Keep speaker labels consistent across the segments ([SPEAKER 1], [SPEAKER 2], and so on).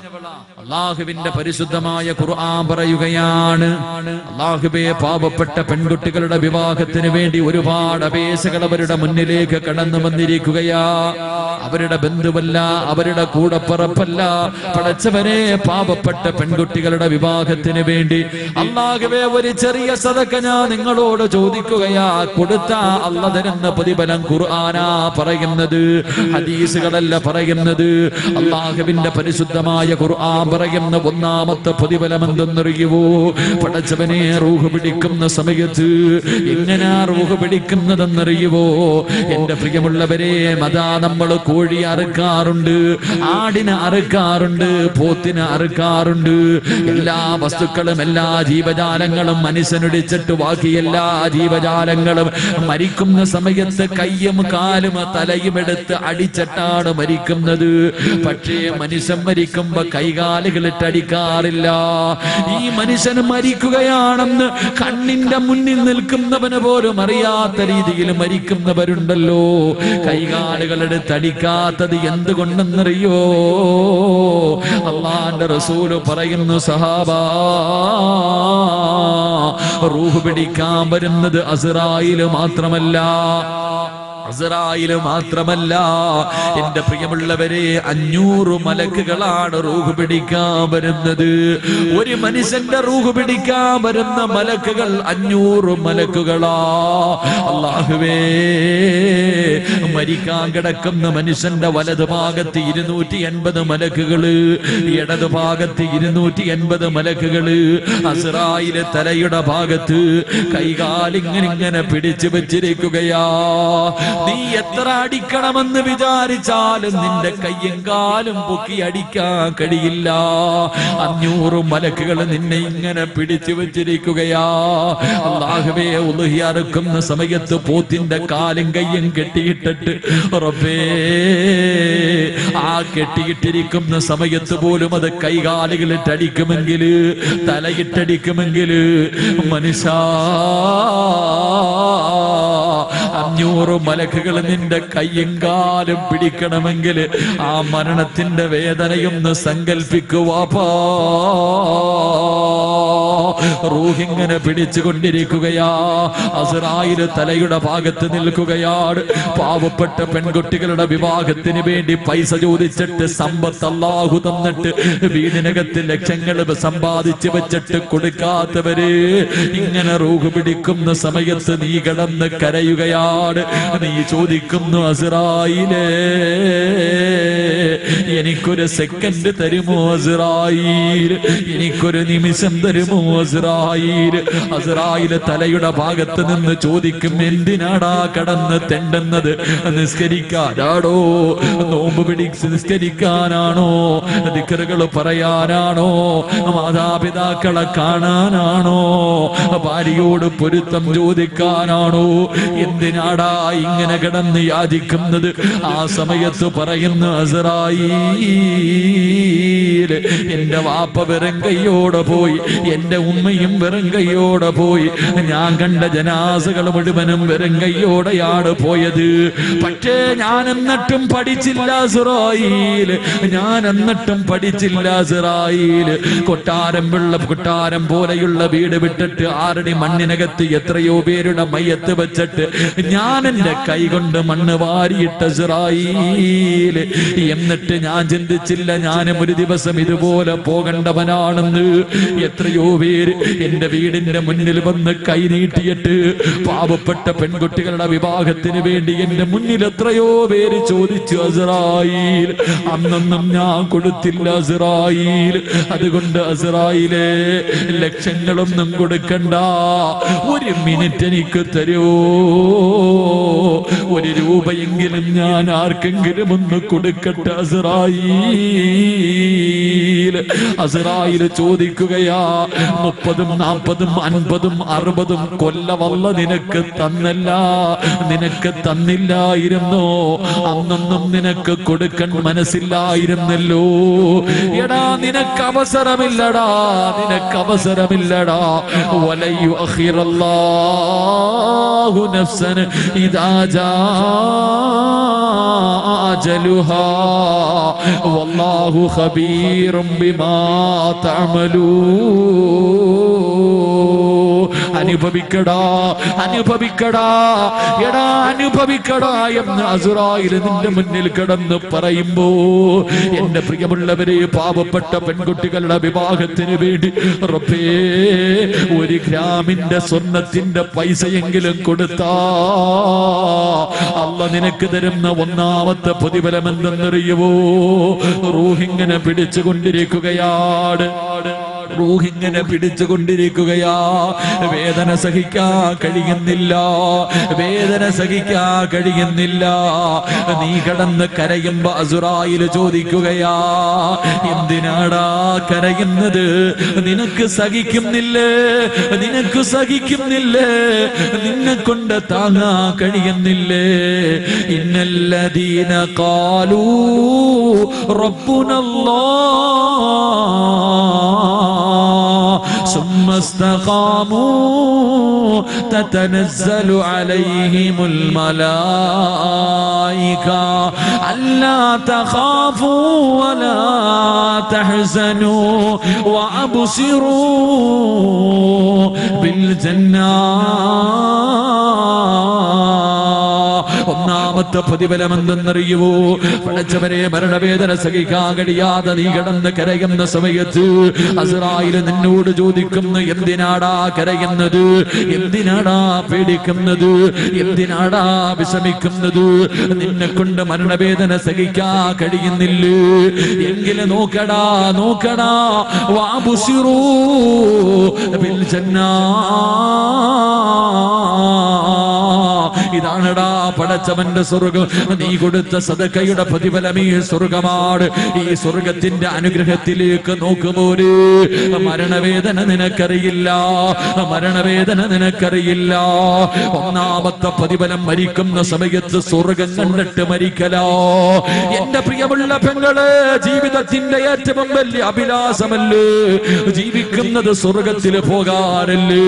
[SPEAKER 1] അല്ലാഹുവിന്റെ പരിശുദ്ധമായ ഖുർആൻ പറയുകയാണ്, അല്ലാഹുവേ, പാവപ്പെട്ട പെൺകുട്ടികളുടെ വിവാഹത്തിന് വേണ്ടി ഒരുപാട് അപേക്ഷകൾ അവരുടെ മുന്നിലേക്ക് കടന്നു വന്നിരിക്കുകയാ. അവരുടെ ബന്ധുവല്ല, അവരുടെ കൂടപ്പറപ്പല്ല, പടച്ചവനെ, പാവപ്പെട്ട പെൺകുട്ടികളുടെ വിവാഹത്തിന് വേണ്ടി അല്ലാഹുവേ ഒരു ചെറിയ സദഖ ഞാൻ നിങ്ങളോട് ചോദിക്കുകയാ. കൊടുത്താ അല്ലാഹു തരുന്ന പ്രതിഫലം ഖുർആനാ പറയുന്നത്, ഹദീസുകളല്ല പറയുന്നത്. അല്ലാഹുവിന്റെ പരിശുദ്ധമായ ഖുർആൻ പറയുന്ന ഒന്നാമത്തെ പ്രതിഫലം എന്തെന്നറിയുവോ? പടച്ചവനെ, റൂഹ് പിടിക്കുന്ന സമയത്ത് എങ്ങനാ റൂഹ് പിടിക്കുന്നതെന്നറിയുവോ? എന്റെ പ്രിയമുള്ളവരെ, മതാ നമ്മൾ കോഴി അറുക്കാറുണ്ട്, ആടിനെ അറുക്കാറുണ്ട്, പോത്തിനെ അറുക്കാറുണ്ട്. എല്ലാ വസ്തുക്കളും, എല്ലാ ജീവജാലങ്ങളും മനുഷ്യനൊടിച്ചിട്ട് ബാക്കി എല്ലാ ജീവജാലങ്ങളും മരിക്കുന്ന സമയത്ത് കയ്യും കാലും തലയും എടുത്ത് അടിച്ചിട്ടാണ് മരിക്കുന്നത്. പക്ഷേ മനുഷ്യൻ മരിക്കുമ്പോ കൈകാലുകളിട്ട് അടിക്കാറില്ല. ഈ മനുഷ്യൻ മരിക്കുകയാണെന്ന് കണ്ണിന്റെ മുന്നിൽ നിൽക്കുന്നവന് പോലും അറിയാത്ത രീതിയിൽ മരിക്കുന്നവരുണ്ടല്ലോ. കൈകാലുകളെടുത്ത് അടിക്കാത്തത് എന്തുകൊണ്ടെന്നറിയോ? അല്ലാഹുവിന്റെ റസൂല് പറയുന്നു, സഹാബാ, റൂഹ് പിടിക്കാൻ വരുന്നത് അസ്റായീൽ മാത്രമല്ല, അസ്റായീൽ മാത്രമല്ല, എന്റെ പ്രിയമുള്ളവരെ, 500 മലക്കുകളാണ് റൂഹ് പിടിക്കാൻ വരുന്നത്. ഒരു മനുഷ്യന്റെ റൂഹ് പിടിക്കാൻ വരുന്ന മലക്കുകൾ 500 മലക്കുകളാ. അല്ലാഹുവേ, മരിക്കാൻ കിടക്കുന്ന മനുഷ്യന്റെ വലതു ഭാഗത്ത് 280 മലക്കുകള്, ഇടതു ഭാഗത്ത് 280 മലക്കുകള്. അസ്റായീൽ തലയുടെ ഭാഗത്ത് കൈകാലിങ്ങനെ പിടിച്ചു വെച്ചിരിക്കുകയാ. നീ എത്ര അടിക്കണമെന്ന് വിചാരിച്ചാലും നിന്റെ കയ്യും കാലും പൊക്കി അടിക്കാൻ കഴിയില്ല. 500 മലക്കുകൾ നിന്നെ ഇങ്ങനെ പിടിച്ചു വെച്ചിരിക്കുകയാ. അല്ലാഹുവേ, ഉളുഹി അറുക്കുന്ന സമയത്ത് പോത്തിന്റെ കാലും കയ്യും കെട്ടിയിട്ടിട്ട്, റബ്ബേ, ആ കെട്ടിയിട്ടിരിക്കുന്ന സമയത്ത് പോലും അത് കൈകാലുകളിട്ട് അടിക്കുമെങ്കിൽ, തലയിട്ടടിക്കുമെങ്കിൽ, മനുഷ്യ, 500 മലക്കുകൾ നിന്റെ കയ്യും കാലും പിടിക്കണമെങ്കിൽ ആ മരണത്തിന്റെ വേദനയൊന്ന് സങ്കൽപ്പിക്കുവാപ്പാ. റൂഹിങ്ങനെ പിടിച്ചുകൊണ്ടിരിക്കുകയാ. അസ്റായീൽ തലയുടെ ഭാഗത്ത് നിൽക്കുകയാണ്. പാവപ്പെട്ട പെൺകുട്ടികളുടെ വിവാഹത്തിന് വേണ്ടി പൈസ ചോദിച്ചിട്ട് സമ്പത്ത് അല്ലാഹു തന്നിട്ട് വീടിനകത്ത് ലക്ഷങ്ങൾ സമ്പാദിച്ചു വെച്ചിട്ട് കൊടുക്കാത്തവര് ഇങ്ങനെ റൂഹ് പിടിക്കുന്ന സമയത്ത് നീ കിടന്ന് കരയുകയാണ്. നീ ചോദിക്കുന്നു, അസ്റായീലേ, എനിക്കൊരു സെക്കൻഡ് തരുമോ അസ്റായീൽ? എനിക്കൊരു നിമിഷം തരുമോ അസ്റായീൽ? അസ്റായീൽ തലയുടെ ഭാഗത്ത് നിന്ന് ചോദിക്കും, എന്തിനാടാ കടന്ന് തെണ്ടുന്നത്? നിസ്കരിക്കാനാണോ? നോമ്പ് പിടിച്ച് നിസ്കരിക്കാനാണോ? ദിക്റുകൾ പറയാനാണോ? മാതാപിതാക്കളെ കാണാനാണോ? ഭാര്യയോട് പൊരുത്തം ചോദിക്കാനാണോ? എന്തിനാടാ ഇങ്ങനെ കിടന്ന് യാചിക്കുന്നത്? ആ സമയത്ത് പറയുന്നു, അസ്റായീൽ, എന്റെ വാപ്പ വെറും കൈയോടെ പോയി, എന്റെ ഉമ്മയും വെറും കൈയോടെ പോയി, ഞാൻ കണ്ട ജനാസകൾ മുഴുവനും വെറും കൈയോടെയാണ് പോയത്. പക്ഷേ ഞാൻ എന്നിട്ടും പഠിച്ചില്ല അസ്റായീൽ, ഞാൻ എന്നിട്ടും പഠിച്ചില്ല അസ്റായീൽ. കൊട്ടാരം പോലെയുള്ള വീട് വിട്ടിട്ട് 6 അടി മണ്ണിനകത്ത് എത്രയോ പേരുടെ മയ്യത്ത് വെച്ചിട്ട് ഞാൻ എന്റെ കൈ കൊണ്ട് മണ്ണ് വാരിയിട്ട അസ്റായീൽ. എന്നിട്ട് ഞാൻ ചിന്തിച്ചില്ല ഞാനും ഒരു ദിവസം ഇതുപോലെ പോകേണ്ടവനാണെന്ന്. എത്രയോ പേര് എന്റെ വീടിന്റെ മുന്നിൽ വന്ന് കൈ നീട്ടിയിട്ട് പാവപ്പെട്ട പെൺകുട്ടികളുടെ വിവാഹത്തിന് വേണ്ടി എന്റെ മുന്നിൽ എത്രയോ പേര് ചോദിച്ചു അസ്റായീൽ. അന്നൊന്നും ഞാൻ കൊടുത്തില്ല അസ്റായീൽ. അതുകൊണ്ട് അസ്റായീലേ, ലക്ഷങ്ങളൊന്നും കൊടുക്കണ്ട, 1 മിനിറ്റ് എനിക്ക് തരൂ. 1 രൂപയെങ്കിലും ഞാൻ ആർക്കെങ്കിലും ഒന്ന് കൊടുക്കട്ടെ അസ്റായീൽ. അസ്റായീൽ ചോദിക്കുകയാ, 30, 40, 50, 60 കൊല്ലവല്ല നിനക്ക് തന്നല്ല, നിനക്ക് തന്നില്ലായിരുന്നോ? അന്നൊന്നും നിനക്ക് കൊടുക്കാൻ മനസ്സില്ലായിരുന്നല്ലോ. എടാ, നിനക്ക് അവസരമില്ലടാ, നിനക്ക് അവസരമില്ലടാ. വലയു അഖിറല്ലാഹു നഫ്സൻ ഇദാ ജാ അജലുഹാ വല്ലാഹു ഖബീറും ബിമാ തഅമലൂ. അനുഭവിക്കടാ അനുഭവിക്കടാ എടാ അനുഭവിക്കടാ എന്ന് അസ്റായിൽ നിന്റെ മുന്നിൽ കിടന്ന് പറയുമ്പോ, എന്റെ പ്രിയമുള്ളവരെ, പാവപ്പെട്ട പെൺകുട്ടികളുടെ വിവാഹത്തിന് വേണ്ടി റബ്ബേ 1 ഗ്രാമിന്റെ സ്വർണത്തിന്റെ പൈസയെങ്കിലും കൊടുത്താ അല്ലാഹ് നിനക്ക് തരുന്ന ഒന്നാമത്തെ പ്രതിഫലം എന്തെന്നറിയുവോ? റൂഹിങ്ങനെ പിടിച്ചുകൊണ്ടിരിക്കുകയാണ്, റൂഹിങ്ങനെ പിടിച്ചുകൊണ്ടിരിക്കുകയാ. വേദന സഹിക്കാൻ കഴിയുന്നില്ല, വേദന സഹിക്കാൻ കഴിയുന്നില്ല. നീ കിടന്ന് കരയുമ്പോ അസ്റായിൽ ചോദിക്കുകയാ, എന്തിനാടാ കരയുന്നത്? നിനക്ക് സഹിക്കുന്നില്ലേ? നിനക്ക് സഹിക്കുന്നില്ലേ? നിന്നെ കൊണ്ട് താങ്ങാൻ കഴിയുന്നില്ലേ? ഇന്നല്ലദീന ഖാലൂ റബ്ബുനല്ലാഹ് ثم استقاموا تتنزل عليهم الملائكة ألا تخافوا ولا تحزنوا وأبصروا بالجنة. ഒന്നാമത്തെ പ്രതിഫലം എന്തെന്നറിയുവോ? പടച്ചവരെ, മരണവേദന സഹിക്കാൻ കഴിയാതെ നീ കിടന്ന് കരയുന്ന സമയത്ത് അസ്റായിൽ നിന്നോട് ചോദിക്കുന്നു, എന്തിനാടാ കരയുന്നത്? എന്തിനാടാ പേടിക്കുന്നത്? എന്തിനാടാ വിഷമിക്കുന്നത്? നിന്നെ കൊണ്ട് മരണവേദന സഹിക്കാൻ കഴിയുന്നില്ലേ? എങ്കിലും നോക്കടാ നോക്കടാ, വഅബ്സിറൂ ബിൽ ജന്നാ. ഇതാണടാ പടച്ചവന്റെ സ്വർഗം. നീ കൊടുത്ത സദഖയുടെ പ്രതിഫലം ഈ സ്വർഗമാണ്. ഈ സ്വർഗത്തിന്റെ അനുഗ്രഹത്തിലേക്ക് നോക്കുമ്പോര് മരണവേദന നിനക്കറിയില്ല, മരണവേദന നിനക്കറിയില്ല. ഒന്നാമത്തെ പ്രതിഫലം മരിക്കുന്ന സമയത്ത് സ്വർഗം കണ്ടിട്ട് മരിക്കലോ. എന്റെ പ്രിയമുള്ള പെങ്ങളെ, ജീവിതത്തിന്റെ ഏറ്റവും വലിയ അഭിലാഷമല്ലേ ജീവിക്കുന്നത് സ്വർഗത്തിൽ പോകാനല്ലേ?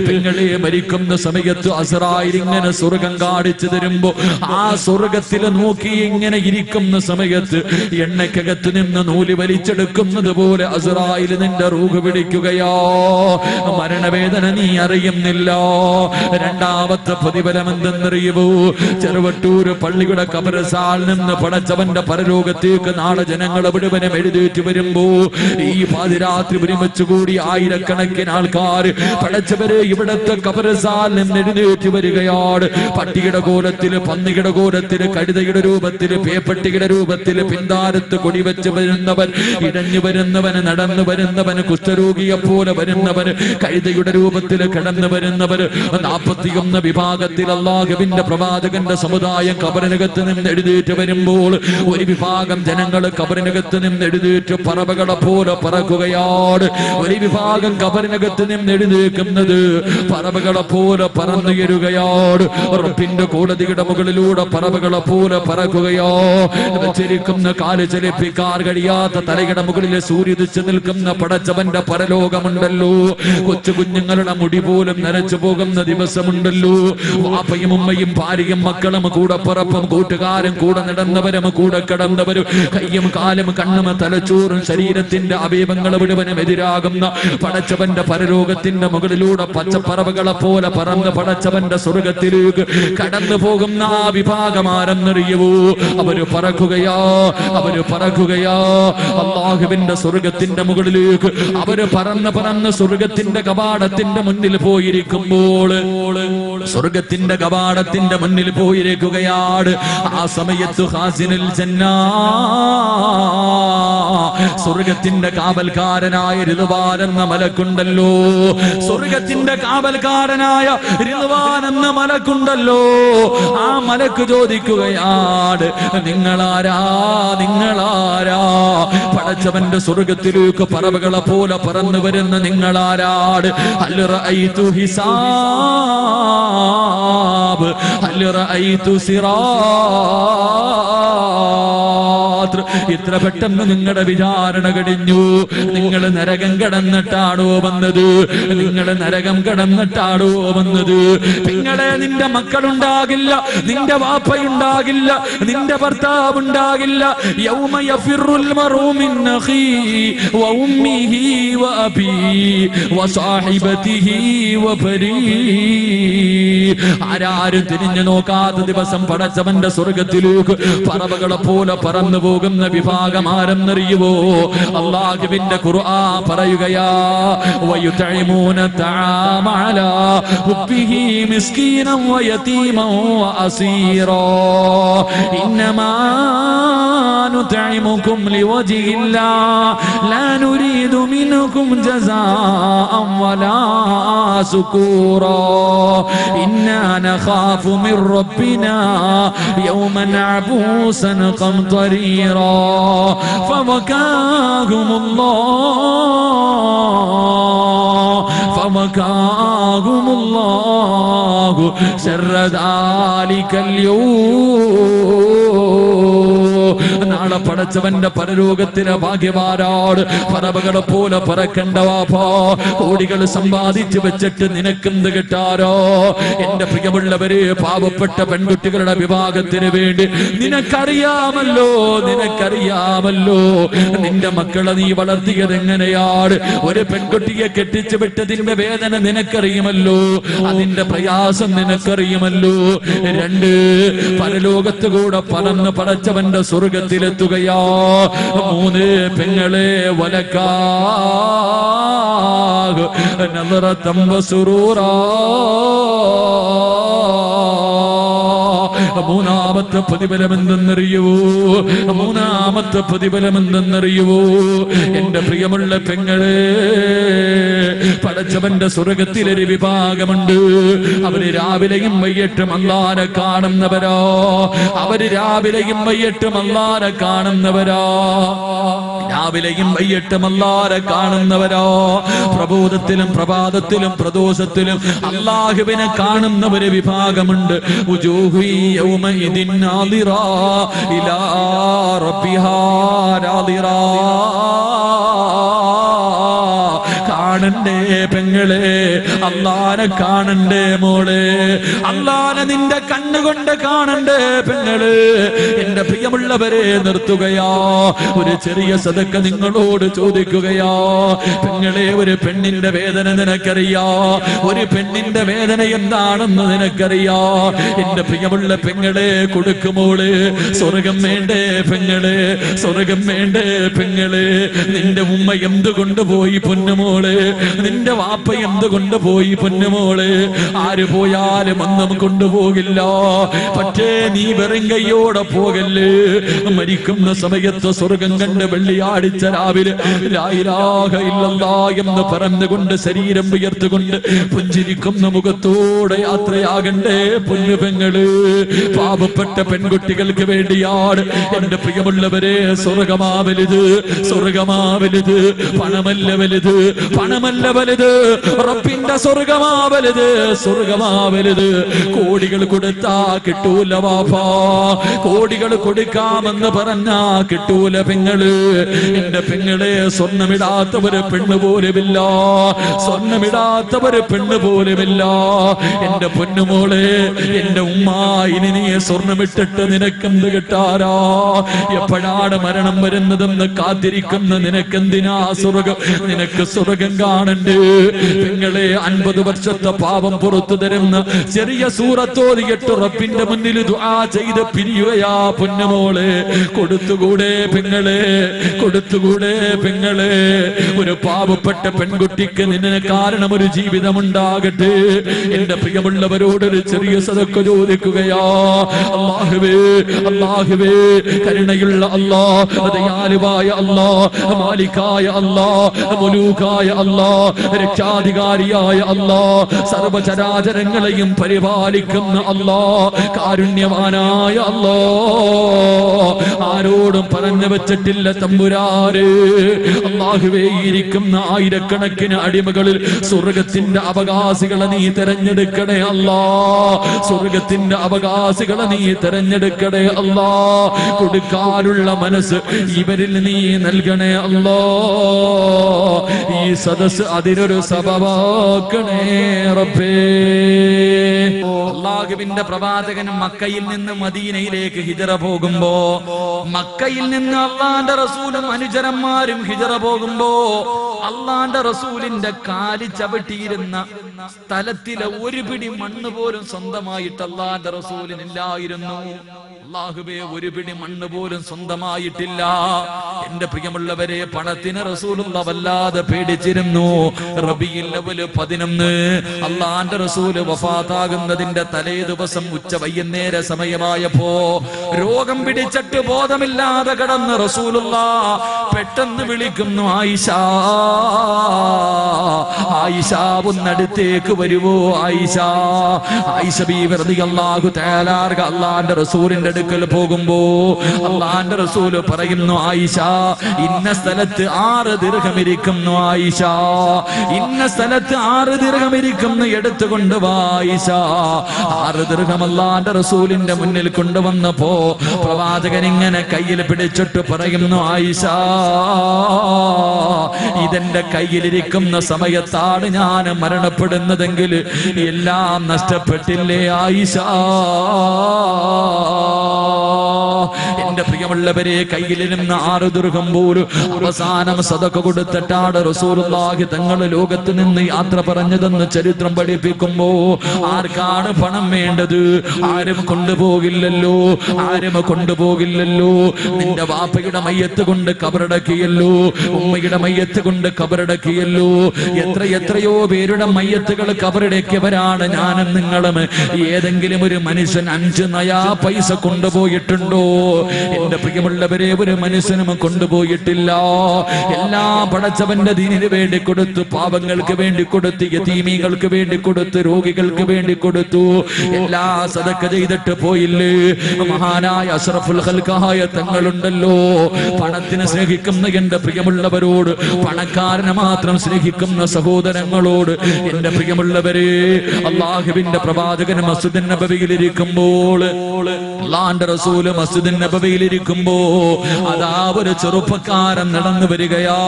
[SPEAKER 1] പെങ്ങളെ, മരിക്കുന്ന സമയത്ത് അസ്റായിൽ ഇങ്ങനെ സ്വർഗം കാണിച്ചു തരുമ്പോ ആ സ്വർഗത്തിൽ നോക്കി ഇങ്ങനെ ഇരിക്കുന്ന സമയത്ത് എണ്ണക്കകത്ത് നിന്ന് നൂല് വലിച്ചെടുക്കുന്നത് പോലെ അസ്റായിൽ നിന്റെ റൂഹ് പിടിക്കുകയോ. മരണവേദന നീ അറിയുന്നില്ല. രണ്ടാമത്തെ പ്രതിഫലം എന്തെന്നറിയുമോ? ചെറുവട്ടൂര് പള്ളിയുടെ ഖബർസ്ഥാനിൽ നിന്ന് പടച്ചവന്റെ പരലോകത്തേക്ക് നാളെ ജനങ്ങൾ മുഴുവനും എഴുന്നേറ്റ് വരുമ്പോ ഈ പാതിരാത്രി ഒരുമിച്ചുകൂടി ആയിരക്കണക്കിന് ആൾക്കാർ പടച്ചവരെ ഇവിടത്തെ ഖബർസ്ഥാനിൽ നിന്ന് എഴുന്നേറ്റ് വരികയാണ്. പട്ടിയുടെ കോലത്തില്, പന്നിയുടെ കോലത്തില്, കഴുതയുടെ രൂപത്തില്, പേപ്പട്ടിയുടെ രൂപത്തില്, പിന്താരത്ത് കൊടിവെച്ച് വരുന്നവൻ, ഇടഞ്ഞു വരുന്നവന്, നടന്നു വരുന്നവന്, കുഷ്ഠരോഗിയെ പോലെ വരുന്നവന്, കഴുതയുടെ രൂപത്തില് കടന്നു വരുന്നവര്, 41 വിഭാഗത്തിൽ അല്ലാഹുവിന്റെ പ്രവാചകന്റെ സമുദായം ഖബറിനകത്ത് നിന്ന് എഴുന്നേറ്റ് വരുമ്പോൾ ഒരു വിഭാഗം ജനങ്ങൾ ഖബറിനകത്ത് നിന്ന് എഴുന്നേറ്റ് പറവകളെ പോലെ പറക്കുകയാണ്. ഒരു വിഭാഗം ഖബറിനകത്ത് നിന്ന് എഴുന്നേൽക്കുന്നത് പറവകളെ പോലെ പറന്നുയരുകയാണ്. റബ്ബിന്റെ കോടതിയുടെ മുകളിലൂടെ പറവകളെ പോലെ പറക്കുകയോ. വെച്ചിരിക്കുന്ന കാല് ചലിപ്പിക്കാൻ കഴിയാത്ത തലയുടെ മുകളിൽ സൂര്യദിച്ച് നിൽക്കുന്ന പടച്ചവന്റെ പരലോകമുണ്ടല്ലോ. കൊച്ചു കുഞ്ഞുങ്ങളുടെ മുടി പോലും നരച്ചു പോകുന്ന ദിവസമുണ്ടല്ലോ. വാപ്പയും ഉമ്മയും ഭാര്യയും മക്കളും കൂടെ പറപ്പും കൂട്ടുകാരും കൂടെ നടന്നവരും കൂടെ കിടന്നവരും കയ്യും കാലും കണ്ണും തലച്ചോറും ശരീരത്തിന്റെ അവയവങ്ങൾ മുഴുവനും എതിരാകുന്ന പടച്ചവന്റെ പരലോകത്തിന്റെ മുകളിലൂടെ പച്ചപ്പറവുകളെ പോലെ പറന്ന് പടച്ചവന്റെ സ്വർഗത്തിലേക്ക് കടന്നു പോകുന്ന ആ വിഭാഗമാരെന്നറിയുവോ? അവര് പറക്കുകയോ, അവര് പറക്കുകയോ അല്ലാഹുവിന്റെ സ്വർഗത്തിന്റെ മുകളിലേക്ക് അവര് പറന്ന് സ്വർഗത്തിന്റെ കവാടത്തിന്റെ മുന്നിൽ പോയിരിക്കുമ്പോൾ, സ്വർഗത്തിന്റെ കവാടത്തിന്റെ മുന്നിൽ പോയിരിക്കുകയാണ്. ആ സമയത്ത് ഖാസിനുൽ ജന്ന, സ്വർഗത്തിന്റെ കാവൽക്കാരനായ റിദ്വാൻ എന്ന മലക്കുണ്ടല്ലോ, സ്വർഗത്തിന്റെ കാവൽക്കാരനായ റിദ്വാൻ എന്ന മലക്കുണ്ടല്ലോ. ആ മലക്ക് ചോദിക്കുകയാണ്, നിങ്ങളാരാ, നിങ്ങളാരാ? പടച്ചവന്റെ സ്വർഗത്തിലേക്ക് പറവകളെ പോലെ പറന്നു വരുന്ന നിങ്ങളാരാണ്? ഹൽ റഅയ്തു ഹിസാബ്, ഹൽ റഅയ്തു സിറാത്ത്. ഇത്ര പെട്ടെന്ന് നിങ്ങളുടെ വിചാരണ കഴിഞ്ഞു. നിങ്ങൾ നരകം കടന്നിട്ടാണോ വന്നത്? നിങ്ങൾ നരകം കടന്നിട്ടാണോ വന്നത്? നിങ്ങളെ നിന്റെ മക്കളുണ്ടാകില്ല, നിന്റെ വാപ്പയുണ്ടാകില്ല, നിന്റെ ഭർത്താവ് ഉണ്ടാകില്ല. യൗമ യഫിറുൽ മർഉ മിൻ അഖീഹി വ ഉമ്മിഹി വ അബീഹി വ സാഹിബതിഹി വ ബനീഹി. ആരാരും തിരിഞ്ഞു നോക്കാത്ത ദിവസം പടച്ചവന്റെ സ്വർഗത്തിലേക്ക് പറവകളെ പോലെ പറന്നു പോകുന്ന വിഭാഗം ആരെന്നറിയുവോ? അല്ലാഹുവിന്റെ ഖുർആൻ പറയുകയാ, വയുതഇമൂന തആമ അലാ ഹുബ്ബിഹി മിസ്കീനൻ വയതീമൻ വഅസീറാ ഇന്നമാ നുതഇമുകും ലിവജ്ഹില്ലാഹ് ലാ നുരീദു മിൻകും ജസാഅൻ വലാ ശുകൂറാ ഇന്നാ നഖാഫു മിർ റബ്ബിനാ യൗമൻ അബൂസൻ ഖംതരീറാ ഫവകാഹുമുല്ലാഹു ശർറ ദാലികൽ നാളെ പടച്ചവന്റെ പരലോകത്തിലെ ഭാഗ്യവാരാട് പറവകളെ പോലെ പറക്കണ്ട വാപ്പാ. കോടികൾ സമ്പാദിച്ചു വെച്ചിട്ട് നിനക്കെന്ത് കിട്ടാരോ? എന്റെ പ്രിയമുള്ളവരെ, പാവപ്പെട്ട പെൺകുട്ടികളുടെ വിഭാഗത്തിന് വേണ്ടി നിനക്കറിയാമല്ലോ, നിനക്കറിയാമല്ലോ നിന്റെ മക്കളെ നീ വളർത്തിയത് എങ്ങനെയാണ്. ഒരു പെൺകുട്ടിയെ കെട്ടിച്ചു വിട്ടതിന്റെ വേദന നിനക്കറിയുമല്ലോ, അതിന്റെ പ്രയാസം നിനക്കറിയുമല്ലോ. രണ്ട്, പരലോകത്ത് കൂടെ പറന്ന് പടച്ചവന്റെ സ്വർഗത്തിലെത്തുകയാ. മൂന്ന്, പെങ്ങളെ വലക്കാ നളറതം വസുറൂറാ. മൂന്നാമത്തെ പ്രതിഫലം എന്തെന്നറിയുവോ? മൂന്നാമത്തെ പ്രതിഫലം എന്തെന്നറിയുവോ? എന്റെ പ്രിയമുള്ള പെങ്ങളെ, പടച്ചവന്റെ സ്വർഗത്തിലൊരു വിഭാഗമുണ്ട്. അവര് രാവിലെയും വൈകിട്ടും അല്ലാഹനെ കാണുന്നവരോ. അവര് രാവിലെയും വൈകിട്ടും അല്ലാഹനെ കാണുന്നവരോ. രാവിലെയും വൈകിട്ടും അല്ലാഹനെ കാണുന്നവരോ. പ്രബോധത്തിലും പ്രഭാതത്തിലും പ്രദോഷത്തിലും അല്ലാഹുവിനെ കാണുന്ന ഒരു വിഭാഗമുണ്ട്. യൗമഇദിൻ നാദിറാ ഇലാ റബ്ബിഹാ നാദിറാ. കാണണ്ടേ പെങ്ങളെ, അല്ലാഹനെ കാണണ്ടേ മോളെ, അല്ലാഹനെ നിന്റെ കണ്ണുകൊണ്ട് കാണണ്ടേ പെങ്ങള്. എന്റെ പ്രിയമുള്ളവരെ, നിർത്തുകയാ. ഒരു ചെറിയ സദക്ക നിങ്ങളോട് ചോദിക്കുകയാ. പെങ്ങളെ, ഒരു പെണ്ണിന്റെ വേദന നിനക്കറിയാ? ഒരു പെണ്ണിന്റെ വേദന എന്താണെന്ന് നിനക്കറിയാ? എന്റെ പ്രിയമുള്ള പെങ്ങളെ, കൊടുക്കുമോള്. സ്വർഗം വേണ്ടേ പെങ്ങളെ? സ്വർഗം വേണ്ടേ പെങ്ങളെ? നിന്റെ ഉമ്മ എന്തുകൊണ്ട് പോയി പൊന്നുമോള്? നിന്റെ വാപ്പ എന്തുകൊണ്ട് പോയി പൊന്നുമോള്? ആര് പോയാലും ഒന്നും കൊണ്ടുപോകില്ല. പക്ഷേ നീ വെറും കൈയോടെ പോകല്ലേ. മരിക്കുന്ന സമയത്ത് സ്വർഗം കണ്ട് വെള്ളിയാഴ്ച രാവിലെ ലാ ഇലാഹ ഇല്ലല്ലാഹ് എന്ന് പറഞ്ഞുകൊണ്ട് ശരീരം ഉയർത്തുകൊണ്ട് പുഞ്ചിരിക്കുന്ന മുഖത്തോടെ യാത്രയാകണ്ടേ പൊന്നു പെങ്ങള്. പാവപ്പെട്ട പെൺകുട്ടികൾക്ക് വേണ്ടിയാണ് എന്റെ പ്രിയമുള്ളവരെ സ്വർഗമാ വലുത്, സ്വർഗമാ വലുത്. പണമല്ല വലുത്, പണമല്ല വലുത്. റബ്ബിന്റെ സ്വർഗമാ വലുത്, സ്വർഗമാ വലുത്. കോടികൾ കൊടുത്താ കിട്ടൂല വാപ്പാ. കോടികൾ കൊടുക്കാമെന്ന് പറഞ്ഞാ കിട്ടൂല പെങ്ങള്. എന്റെ പെങ്ങളെ, സ്വർണ്ണമിടാത്തവര് പെണ്ണ് പോലുമില്ല, സ്വർണ്ണമിടാത്തവര് പെണ്ണ് പോലുമില്ല. എന്റെ പൊന്നുമോളെ, എന്റെ ഉമ്മ, ഇനി നീ സ്വർണ്ണമിട്ടിട്ട് നിനക്കെന്ത് കിട്ടാരാ? എപ്പോഴാണ് മരണം വരുന്നതെന്ന് കാത്തിരിക്കുന്ന നിനക്കെന്തിനാ സ്വർഗം? നിനക്ക് സ്വർഗം കാണണ്ട് പെങ്ങളെ. 50 വർഷത്തെ പാപം പുറത്തു തരുന്ന ചെറിയ സൂറത്തോതിയിട്ട് റബ്ബിന്റെ മുന്നിൽ ദുആ ചെയ്ത് പിരിയുകയാ പൊന്നുമോളെ. കൊടുത്തുകൂടെ പെങ്ങളെ, കൊടുത്തുകൂടെ പെങ്ങളെ? ഒരു പാവപ്പെട്ട പെൺകുട്ടിക്ക് നിന്നെ കാരണം ഒരു ജീവിതമുണ്ടാകട്ടെ. എന്റെ പ്രിയമുള്ളവരോടൊരു ചെറിയ സദക്ക ചോദിക്കുകയാ. അല്ലാഹുവേ, അല്ലാഹുവേ, കരുണയുള്ള അല്ലാഹ്, ദയാലുവായ അല്ലാഹ്, മാലിക്കായ അല്ലാഹ്, മുലൂകായ അല്ലാഹ്, അല്ലാ, രക്ഷാധികാരിയായ അല്ലാ, സർവചരാചരങ്ങളെയും പരിപാലിക്കുന്ന അല്ലാ, കാരുണ്യവാനായ അല്ലാ, ആരോടും പറഞ്ഞു വെച്ചിട്ടില്ല തമ്പുരാര്. അല്ലാഹുവേ, ഇരിക്കുന്ന ആയിരക്കണക്കിന് അടിമകളിൽ സ്വർഗത്തിന്റെ അവകാശികളെ നീ തെരഞ്ഞെടുക്കണേ അല്ലാ, സ്വർഗത്തിന്റെ അവകാശികളെ നീ തെരഞ്ഞെടുക്കണേ അല്ലാ. കൊടുക്കാനുള്ള മനസ്സ് ഇവരിൽ നീ നൽകണേ അല്ലാ. ഈ സദസ് അതിനൊരു സബബാക്കണേ റബ്ബേ. അല്ലാഹുവിന്റെ പ്രവാചകൻ മക്കയിൽ നിന്ന് മദീനയിലേക്ക് ഹിജറ പോകുമ്പോ, മക്കയിൽ നിന്ന് അല്ലാഹുവിന്റെ റസൂലും അനുചരന്മാരും ഹിജറ പോകുമ്പോ, അല്ലാഹുവിന്റെ റസൂലിന്റെ കാല് ചവിട്ടിയിരുന്ന സ്ഥലത്തിലെ ഒരു പിടി മണ്ണ് പോലും സ്വന്തമായിട്ട് അല്ലാഹുവിന്റെ റസൂലിനില്ലായിരുന്നു. അല്ലാഹുവേ, ഒരു പിടി മണ്ണ് പോലും സ്വന്തമായിട്ടില്ല. എന്റെ പ്രിയമുള്ളവരെ, പണത്തിന് റസൂലുള്ള വല്ലാതെ പേടിച്ചിരുന്നു. റബീഉൽ അവ്വൽ 11 അല്ലാഹുവിന്റെ റസൂൽ വഫാത്താകുന്നതിന്റെ തലേ ദിവസം വൈകുന്നേര സമയമായപ്പോ രോഗം പിടിച്ചിട്ട് ബോധമില്ലാതെ കിടന്ന റസൂലുള്ള പെട്ടെന്ന് വിളിക്കുന്നു, ആയിഷ, ആയിഷ ഒന്നടുത്തേക്ക് വരുവോ ആയിഷ. ആയിഷ ബീവി റളിയല്ലാഹു തആല അല്ലാഹുവിന്റെ റസൂലിന്റെ അടുക്കൽ പോകുമ്പോ അല്ലാഹുവിന്റെ റസൂൽ പറയുന്നു, ആയിഷ, ഇന്ന സ്ഥലത്ത് 6 ദിർഹം ഇരിക്കുന്നു ആയിഷ, ഇന്ന സ്ഥലത്ത് 6 ദിർഹം ഇരിക്കുന്നു, എടുത്തുകൊണ്ട് വാ ആയിഷ. 6 ദിർഹം അല്ലാഹുവിന്റെ റസൂലിന്റെ മുന്നിൽ കൊണ്ടുവന്നപ്പോ പ്രവാചകൻ ഇങ്ങനെ കയ്യിൽ പിടിച്ചിട്ട് പറയുന്നു, ആയിഷ, ഇതെന്റെ കയ്യിലിരിക്കുന്ന സമയത്താണ് ഞാൻ മരണപ്പെടുന്നതെങ്കിൽ എല്ലാം നഷ്ടപ്പെട്ടില്ലേ ആയിഷ. എന്റെ പ്രിയമുള്ളവരെ, കയ്യിലിരുന്ന 6 ദിർഹം പോലും അവസാനം സദഖ കൊടുത്തിട്ടാണ് റസൂലുള്ളാഹി തങ്ങൾ ലോകത്ത് നിന്ന് യാത്ര പറഞ്ഞതെന്ന് ചരിത്രം പഠിപ്പിക്കുമ്പോ, ആർക്കാണ് പണം വേണ്ടത്? ആരും കൊണ്ടുപോകില്ലല്ലോ, ആരും കൊണ്ടുപോകില്ലല്ലോ. നിന്റെ വാപ്പയുടെ മയ്യത്ത് കൊണ്ട് കബറടക്കിയല്ലോ, ഉമ്മയുടെ മയ്യത്ത് കൊണ്ട് കബറടക്കിയല്ലോ. എത്രയോ പേരുടെ മയ്യത്തുകൾ കബറടക്കിയവരാണ് ഞാനും നിങ്ങളും. ഏതെങ്കിലും ഒരു മനുഷ്യൻ 5 നയാ പൈസ കൊണ്ടുപോയിട്ടുണ്ടോ? എന്റെ പ്രിയമുള്ളവരെ, ഒരു മനുഷ്യനും കൊണ്ടുപോയിട്ടില്ല. എല്ലാം പടച്ചവന്റെ ദീനിന് വേണ്ടി കൊടുത്തു, പാവങ്ങൾക്ക് വേണ്ടി കൊടുത്തു, യതീമീങ്ങൾക്ക് വേണ്ടി കൊടുത്തു, രോഗികൾക്ക് വേണ്ടി കൊടുത്തു. എല്ലാ സദഖ ചെയ്തിട്ട് പോയില്ലേ? മഹാനായ അഷ്റഫുൽ ഖൽഖായ തങ്ങളുണ്ടല്ലോ, പണത്തിന് സ്നേഹിക്കുന്ന എന്റെ പ്രിയമുള്ളവരോട്, പണക്കാരനെ മാത്രം സ്നേഹിക്കുന്ന സഹോദരങ്ങളോട്, എന്റെ പ്രിയമുള്ളവരെ, അല്ലാഹുവിന്റെ പ്രവാചകൻ മസ്ജിദുൻ നബവിയിൽ ഇരിക്കുമ്പോൾ, അല്ലാഹുവിന്റെ റസൂൽ മസ്ജിദുൻ നബവിയിൽ ഇരിക്കുമ്പോ അതാ ഒരു ചെറുപ്പക്കാരൻ നടന്നു വരികയാ.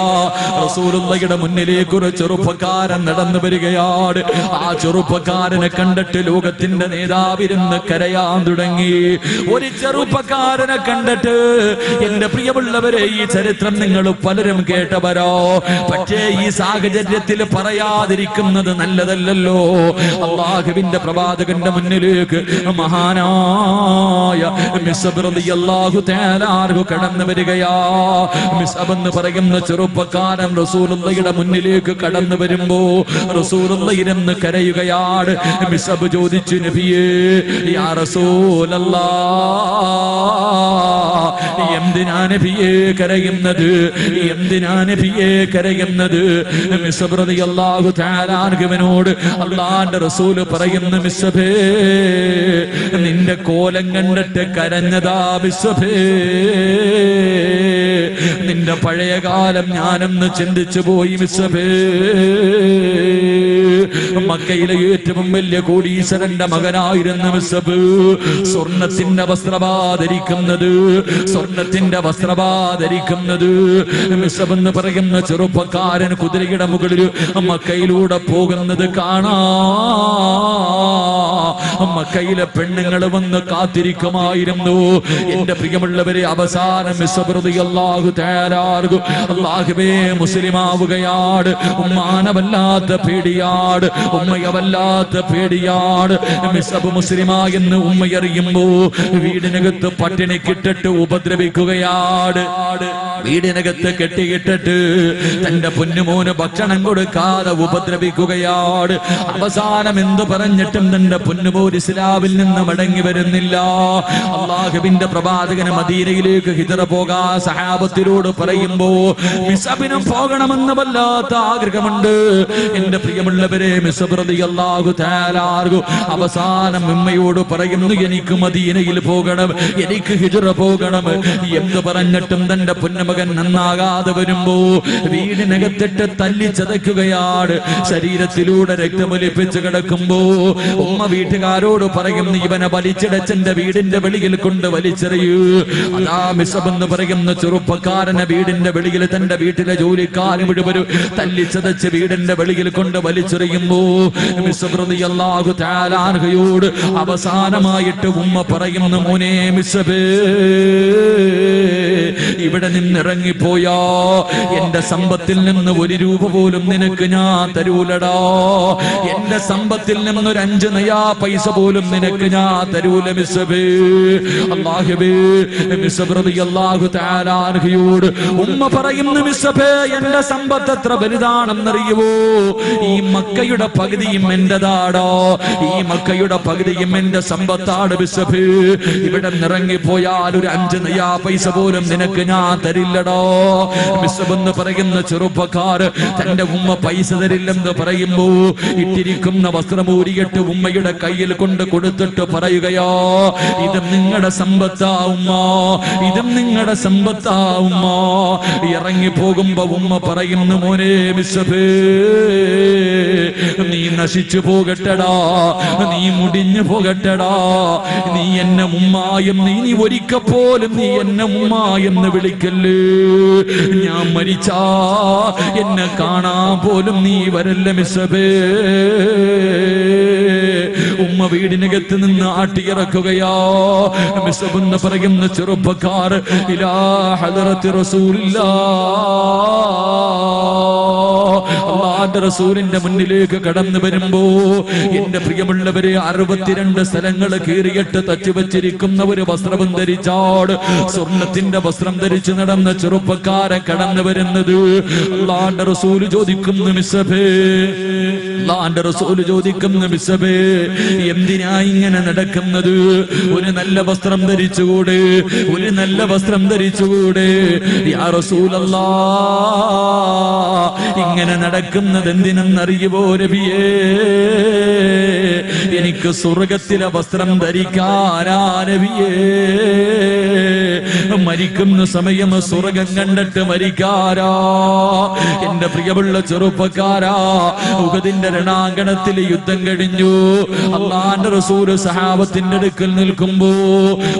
[SPEAKER 1] റസൂലുള്ളാഹിയുടെ മുന്നിലേക്ക് ഒരു ചെറുപ്പക്കാരൻ നടന്നു വരികയാണ്. ആ ചെറുപ്പക്കാരനെ കണ്ടിട്ട് ലോകത്തിന്റെ നേതാവിരുന്ന് കരയാൻ തുടങ്ങി. ഒരു ചെറുപ്പക്കാരനെ കണ്ടിട്ട്, എന്റെ പ്രിയമുള്ളവരെ, ഈ ചരിത്രം നിങ്ങൾ പലരും കേട്ടവരോ, പക്ഷേ ഈ സാഹചര്യത്തിൽ പറയാതിരിക്കുന്നത് നല്ലതല്ലല്ലോ. അല്ലാഹുവിന്റെ പ്രവാചകന്റെ മുന്നിലേക്ക് മഹാനായ മിസ്അബ് റളിയല്ലാഹു തആല കടന്നു വരികയാ. മിസ്അബ് എന്ന് പറയുന്ന ചെറുപ്പക്കാരൻ റസൂലുള്ളാഹിയുടെ മുന്നിലേക്ക് കടന്നു വരുമ്പോ റസൂലുള്ളാഹി ഇരുന്ന് കരയുകയാണ്. മിസ്അബ് ചോദിച്ചു, നബിയേ, യാ റസൂലല്ലാഹ്, എന്തിനാ നബിയേ കരയുന്നത്? എന്തിനാ നബിയേ കരയുന്നത്? മിസ്അബ് റളിയല്ലാഹു തആല അൻഹുവിനോട് അല്ലാഹുവിന്റെ റസൂൽ പറയുന്നു, മിസ്അബേ, നിന്റെ കോലം കണ്ടിട്ട് കരഞ്ഞതാ മിസ്അബേ. നിന്റെ പഴയ കാലം ഞാനൊന്ന് ചിന്തിച്ചു പോയി മിസ്അബേ. മക്കയിലെ ഏറ്റവും വലിയ കോടീശ്വരന്റെ മകനായിരുന്നു മിസ്അബ്. സ്വർണത്തിന്റെ വസ്ത്രഭാധരിക്കുന്നത്, സ്വർണത്തിന്റെ വസ്ത്രഭാധരിക്കുന്നത്. മിസ്അബ് എന്ന് പറയുന്ന ചെറുപ്പക്കാരൻ കുതിരയുടെ മുകളിൽ മക്കയിലൂടെ പോകുന്നത് കാണാ. മക്കയിലെ പെണ്ണുങ്ങൾ വന്ന് കാത്തിരിക്കുമായിരുന്നു. എന്റെ പ്രിയമുള്ളവരെ, അവസാനം മിസ്അബ് റളിയല്ലാഹു തആല അല്ലാഹുവേ മുസ്ലിമാവുകയാണ്. ഉമ്മാനെ വല്ലാത്ത പേടിയാണ്. പേടിയാണ്, ഉമ്മയെ വല്ലാത്ത പേടിയാണ്. മിസ്അബ് മുസ്ലിമായെന്ന് ഉമ്മയറിയുമ്പോ വീടിനകത്ത് പട്ടിണി കിട്ടിട്ട് ഉപദ്രവിക്കുകയാണ്. വീടിനകത്ത് കെട്ടിയിട്ടിട്ട് തന്റെ പൊന്നുമോന് ഭക്ഷണം കൊടുക്കാതെ ഉപദ്രവിക്കുകയാണ്. അവസാനം എന്ത് പറഞ്ഞിട്ടും തന്റെ പൊന്നുമോൻ ഇസ്ലാമിൽ നിന്ന് മടങ്ങി വരുന്നില്ല. അള്ളാഹുവിന്റെ പ്രവാചകന് മദീനയിലേക്ക് ഹിജ്റ പോകാൻ സഹാബത്തിനോട് പറയുമ്പോ മിസ്അബിനും പോകണമെന്ന് വല്ലാത്ത ആഗ്രഹമുണ്ട്. എന്റെ പ്രിയമുള്ളവരെ, മിസ്അബ് റളിയല്ലാഹു തആല അൻഹു അവസാനം ഉമ്മയോട് പറയുന്നു, എനിക്ക് മദീനയിൽ പോകണം, എനിക്ക് ഹിജ്റ പോകണം എന്ന് പറഞ്ഞിട്ടും തന്റെ പൊന്നുമകൻ നന്നാകാതെ വരുമ്പോ വീടിനകത്തിട്ട് തല്ലി ചതയ്ക്കുകയാണ്. ശരീരത്തിലൂടെ രക്തമൊലിപ്പിച്ച് കിടക്കുമ്പോ ഉമ്മ വീട്ടുകാരോട് പറയുന്നു, ഇവനെ വലിച്ചിടച്ചെന്റെ വീടിന്റെ വെളിയിൽ കൊണ്ട് വലിച്ചെറിയൂ. അതാ മിസ്അബ് എന്ന് പറയുന്ന ചെറുപ്പക്കാരനെ വീടിന്റെ വെളിയിൽ തന്റെ വീട്ടിലെ ജോലിക്കാർ മുഴുവനും തല്ലിച്ചതച്ച് വീടിന്റെ വെളിയിൽ കൊണ്ട് വലിച്ചെറിയുമ്പോ മിസ്അബ് റളിയല്ലാഹു തആല അൻഹയോട് അവസാനമായിട്ട് ഉമ്മ പറയുന്നു, മോനെ മിസ്അബ്, ഇവിടെ നിന്നിറങ്ങിപ്പോയാ എന്റെ സമ്പത്തിൽ നിന്ന് ഒരു രൂപ പോലും നിനക്ക് ഞാൻ തരൂലടാ. എന്റെ സമ്പത്തിൽ നിന്ന് ഒരു 5 നയാ പൈസ പോലും നിനക്ക് ഞാൻ തരൂല മിസ്അബ്. അല്ലാഹുവേ, മിസ്അബ് റളിയല്ലാഹു തആല അൻഹയോട് ഉമ്മ പറയുന്നു, മിസ്അബ്, എന്റെ സമ്പത്ത് എത്ര വലുതാണെന്നറിയുവോ? ഈ മക്കയുടെ പകുതിയും എന്റെതാടോ. ഈ മക്കയുടെ പകുതിയും എന്റെ സമ്പത്താണ് മിസ്അബ്. ഇവിടെ നിറങ്ങിപ്പോയാൽ ഒരു 5 നയാ പൈസ പോലും നിനക്ക് ഞാൻ തരില്ലടോ. മിസ്അബ് എന്ന് പറയുന്ന ചെറുപ്പക്കാർ തന്റെ ഉമ്മ പൈസ തരില്ലെന്ന് പറയുമ്പോ ഇട്ടിരിക്കുന്ന വസ്ത്രമൂരിയിട്ട് ഉമ്മയുടെ കയ്യിൽ കൊണ്ട് കൊടുത്തിട്ട് പറയുകയോ, ഇതും നിങ്ങളുടെ സമ്പത്താ ഉമ്മ, ഇതും നിങ്ങളുടെ സമ്പത്താ ഉമ്മ. ഇറങ്ങി പോകുമ്പോ ഉമ്മ പറയുന്നു, മോനെ മിസ്അബ്, നീ നശിച്ചു പോകട്ടടാ, നീ മുടിഞ്ഞു പോകട്ടടാ. നീ എന്നെ ഉമ്മായും നീ ഒരിക്കൽ പോലും നീ എന്നെ ഉമ്മ എന്ന് വിളിക്കല്ലേ. ഞാൻ മരിച്ചാ എന്നെ കാണാൻ പോലും നീ വരല്ല മിസ്അബേ. ഉമ്മ വീടിനകത്ത് നിന്ന് ആട്ടിയിറക്കുകയോ. മിസ്അബ് എന്ന് പറയുന്ന ചെറുപ്പക്കാർ ഇലാ ഹദറത്തി അല്ലാഹുവിന്റെ റസൂലിന്റെ മുന്നിലേക്ക് കടന്നു വരുമ്പോ എന്റെ പ്രിയമുള്ളവരെ 62 സ്ഥലങ്ങൾ കീറിയിട്ട് തച്ചു വെച്ചിരിക്കുന്ന ഒരു വസ്ത്രം ധരിച്ചാട് സ്വർണത്തിന്റെ വസ്ത്രം ധരിച്ചു നടന്ന ചെറുപ്പക്കാരൻ കടന്നു വരുന്നത്. അല്ലാഹുവിന്റെ റസൂല് ചോദിക്കുന്നു, മിസ്അബേ, അല്ലാഹുവിന്റെ റസൂല് ചോദിക്കുന്നു, മിസ്അബേ, എന്തിനാ ഇങ്ങനെ നടക്കുന്നത്? ഒരു നല്ല വസ്ത്രം ധരിച്ചുകൂടെ? ഒരു നല്ല വസ്ത്രം ധരിച്ചുകൂടെ? യാ റസൂലല്ലാഹ്, ഇങ്ങനെ നടക്കുന്നത് എന്തിനെന്നറിയുമോ നബിയേ? എനിക്ക് സ്വർഗത്തിലെ വസ്ത്രം ധരിക്കാനാ നബിയേ. മരിക്കുന്ന സമയം സ്വർഗം കണ്ടിട്ട് മരിക്കാരാ. എന്റെ പ്രിയമുള്ള ചെറുപ്പക്കാരാ, ഉഹദിന്റെ രണാങ്കണത്തിൽ യുദ്ധം കഴിഞ്ഞു. അല്ലാഹുവിന്റെ റസൂൽ സഹാബത്തിന്റെ അടുക്കൽ നിൽക്കുമ്പോ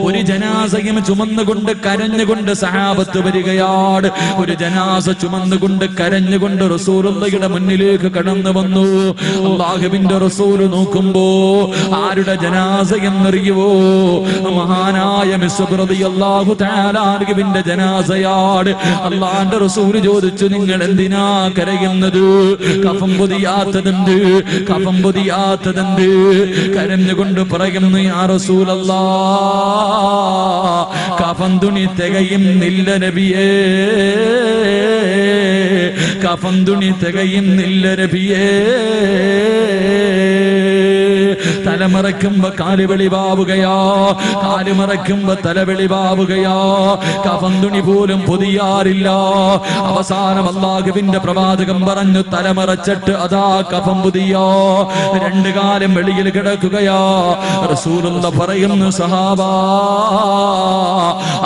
[SPEAKER 1] ഒരു ജനാസയും ചുമന്നുകൊണ്ട് കരഞ്ഞുകൊണ്ട് സഹാബത്ത് വരികയാണ്. ഒരു ജനാസ ചുമന്നുകൊണ്ട് കരഞ്ഞുകൊണ്ട് റസൂലുള്ളാഹിയുടെ മുന്നിലേക്ക് കടന്നു വന്നു. അല്ലാഹുവിന്റെ റസൂൽ നോക്കുമ്പോ ആരുടെ ജനാസ എന്നറിയുവോ? മഹാനായ മിസ്അബ് റളിയല്ലാഹു തആല അൻഹുവിന്റെ ജനാസയാണ്. അല്ലാഹുവിന്റെ റസൂൽ ചോദിച്ചു, നിങ്ങൾ എന്തിനാ കരയുന്നത്? കഫം പൊതിയാത്തതെന്ത്? കഫം പൊതിയാത്തതെന്ത്? കരഞ്ഞുകൊണ്ട് പറയുന്നു, യാ റസൂലല്ലാഹ്, കഫൻ തുണി തികയുന്നില്ല നബിയേ, കഫൻ തുണി തികയുന്നില്ല നബിയേ. തലമറക്കുമ്പോ കാല് വെളിവാവുകയോ, കാല് മറക്കുമ്പോ തല വെളിവാവുകയോ. കഫൻ തുണി പോലും പൊതിയാറില്ല. അവസാനം അല്ലാഹുവിന്റെ പ്രവാചകൻ പറഞ്ഞു, തലമറച്ചിട്ട് അതാ കഫൻ പൊതിയോ, 2 കാലും വെളിയിൽ കിടക്കുകയോ. റസൂലുള്ള പറയുന്നു, സഹാബാ,